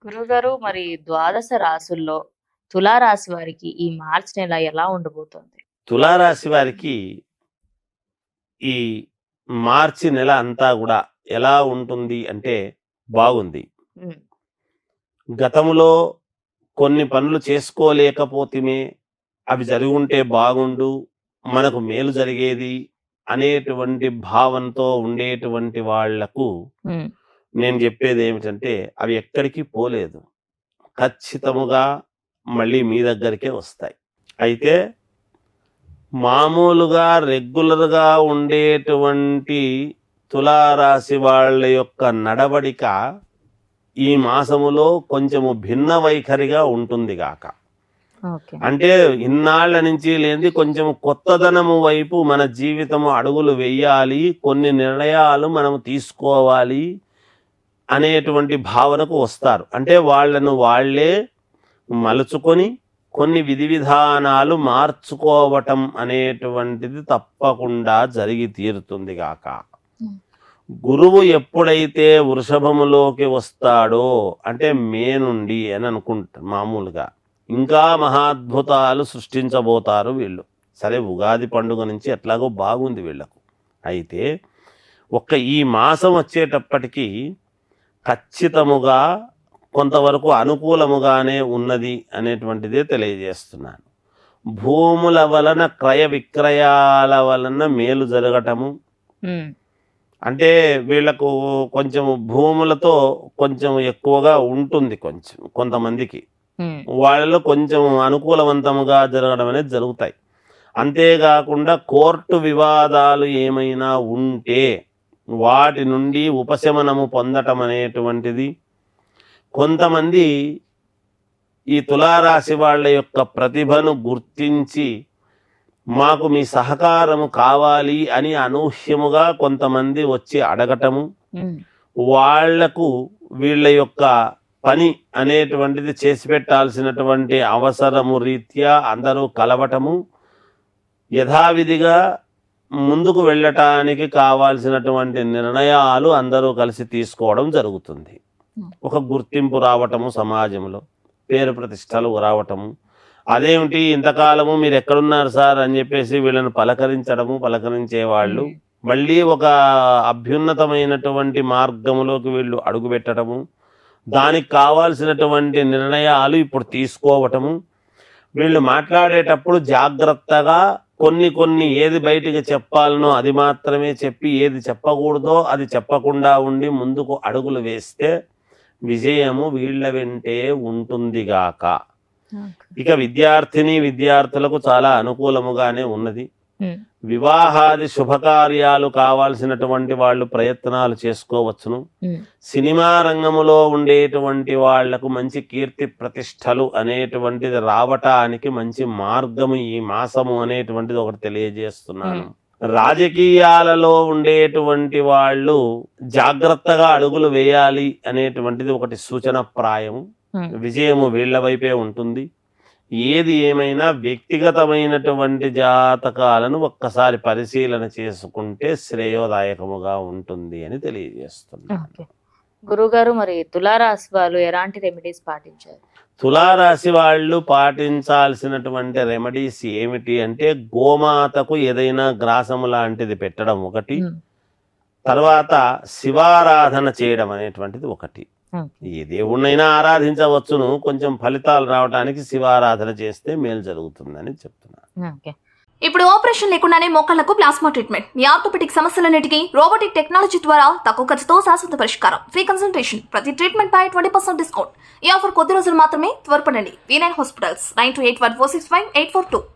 గురువుగారు మరి ద్వాదశ రాసుల్లో తులారాశి వారికి ఈ మార్చి నెల ఎలా ఉండబోతోంది? తులారాశి వారికి ఈ మార్చి నెల అంతా కూడా ఎలా ఉంటుంది అంటే బాగుంది. హ్మ్. గతంలో కొన్ని పనులు చేసుకోలేకపోతిమే, అవి జరిగి ఉంటే బాగుండు, మనకు మేలు జరిగేది అనేటువంటి భావంతో ఉండేటువంటి వాళ్లకు హ్మ్. నేను చెప్పేది ఏమిటంటే అవి ఎక్కడికి పోలేదు. ఖచ్చితముగా మళ్ళీ మీ దగ్గరికే వస్తాయి. అయితే మామూలుగా రెగ్యులర్గా ఉండేటువంటి తులారాశి వాళ్ళ యొక్క నడవడిక ఈ మాసములో కొంచెము భిన్న వైఖరిగా ఉంటుంది గాక. ఓకే. అంటే ఇన్నాళ్ల నుంచి లేనిది కొంచెం కొత్తదనము వైపు మన జీవితము అడుగులు వేయాలి, కొన్ని నిర్ణయాలు మనం తీసుకోవాలి అనేటువంటి భావనకు వస్తారు. అంటే వాళ్ళను వాళ్ళే మలుచుకొని కొన్ని విధి విధానాలు మార్చుకోవటం అనేటువంటిది తప్పకుండా జరిగి తీరుతుంది గాక. గురువు ఎప్పుడైతే వృషభములోకి వస్తాడో అంటే మే నుండి అని అనుకుంటారు మామూలుగా, ఇంకా మహాద్భుతాలు సృష్టించబోతారు వీళ్ళు. సరే, ఉగాది పండుగ నుంచి ఎట్లాగో బాగుంది వీళ్ళకు. అయితే ఈ మాసం వచ్చేటప్పటికీ ఖచ్చితముగా కొంతవరకు అనుకూలముగానే ఉన్నది అనేటువంటిదే తెలియజేస్తున్నాను. భూముల వలన క్రయ విక్రయాల వలన మేలు జరగటము, అంటే వీళ్ళకు కొంచెం భూములతో కొంచెం ఎక్కువగా ఉంటుంది కొంతమందికి, వాళ్ళలో కొంచెం అనుకూలవంతముగా జరగడం అనేది జరుగుతాయి. అంతేకాకుండా కోర్టు వివాదాలు ఏమైనా ఉంటే వాటి నుండి ఉపశమనము పొందటం అనేటువంటిది, కొంతమంది ఈ తులారాశి వాళ్ళ యొక్క ప్రతిభను గుర్తించి మాకు మీ సహకారము కావాలి అని అనూహ్యముగా కొంతమంది వచ్చి అడగటము, వాళ్లకు వీళ్ళ యొక్క పని అనేటువంటిది చేసి పెట్టాల్సినటువంటి అవసరము రీత్యా అందరూ కలవటము, యథావిధిగా ముందుకు వెళ్ళటానికి కావాల్సినటువంటి నిర్ణయాలు అందరూ కలిసి తీసుకోవడం జరుగుతుంది. ఒక గుర్తింపు రావటము, సమాజంలో పేరు ప్రతిష్టలు రావటము. అదేమిటి ఇంతకాలము మీరు ఎక్కడున్నారు సార్ అని చెప్పేసి వీళ్ళను పలకరించడము, పలకరించేవాళ్ళు మళ్ళీ ఒక అభ్యున్నతమైనటువంటి మార్గంలోకి వీళ్ళు అడుగుపెట్టడము, దానికి కావాల్సినటువంటి నిర్ణయాలు ఇప్పుడు తీసుకోవటము. వీళ్ళు మాట్లాడేటప్పుడు జాగ్రత్తగా కొన్ని ఏది బయటికి చెప్పాలనో అది మాత్రమే చెప్పి, ఏది చెప్పకూడదో అది చెప్పకుండా ఉండి ముందుకు అడుగులు వేస్తే విజయము వీళ్ళ వెంటే ఉంటుందిగాక. ఇక విద్యార్థులకు చాలా అనుకూలముగానే ఉన్నది. వివాహాది శుభకార్యాలు కావాల్సినటువంటి వాళ్ళు ప్రయత్నాలు చేసుకోవచ్చును. సినిమా రంగములో ఉండేటువంటి వాళ్లకు మంచి కీర్తి ప్రతిష్టలు అనేటువంటిది రావటానికి మంచి మార్గము ఈ మాసము అనేటువంటిది ఒకటి తెలియజేస్తున్నాను. రాజకీయాలలో ఉండేటువంటి వాళ్ళు జాగ్రత్తగా అడుగులు వేయాలి అనేటువంటిది ఒకటి సూచన ప్రాయము. విజయము వీళ్ల వైపే ఉంటుంది. ఏది ఏమైనా వ్యక్తిగతమైనటువంటి జాతకాలను ఒక్కసారి పరిశీలన చేసుకుంటే శ్రేయోదాయకముగా ఉంటుంది అని తెలియజేస్తున్నాను. గురుగారు, మరి తులారాశి వాళ్ళు ఎలాంటి రెమెడీస్ పాటించారు? తులారాశి వాళ్ళు పాటించాల్సినటువంటి రెమెడీస్ ఏమిటి అంటే, గోమాతకు ఏదైనా గ్రాసము లాంటిది పెట్టడం ఒకటి, తర్వాత శివారాధన చేయడం అనేటువంటిది ఒకటి. ఏ దేవుణ్ణైనా ఆరాధించవచ్చును, కొంచెం ఫలితాలు రావడానికి శివారాధన చేస్తే మేలు జరుగుతుందని చెప్తున్నాను. ఇప్పుడు ఆపరేషన్ లేకుండానే మోకాళ్లకు ప్లాస్మా ట్రీట్మెంట్, మీ ఆర్థోపెటిక్ సమస్యలన్నిటికీ రోబోటిక్ టెక్నాలజీ ద్వారా తక్కువ ఖర్చుతో శాశ్వత పరిష్కారం, ఫ్రీ కన్సల్టేషన్, ప్రతి ట్రీట్మెంట్ పై 20% డిస్కౌంట్. ఈ ఆఫర్ కొద్ది రోజులు మాత్రమే, త్వరపడండి. V9 hospitals 9281465842.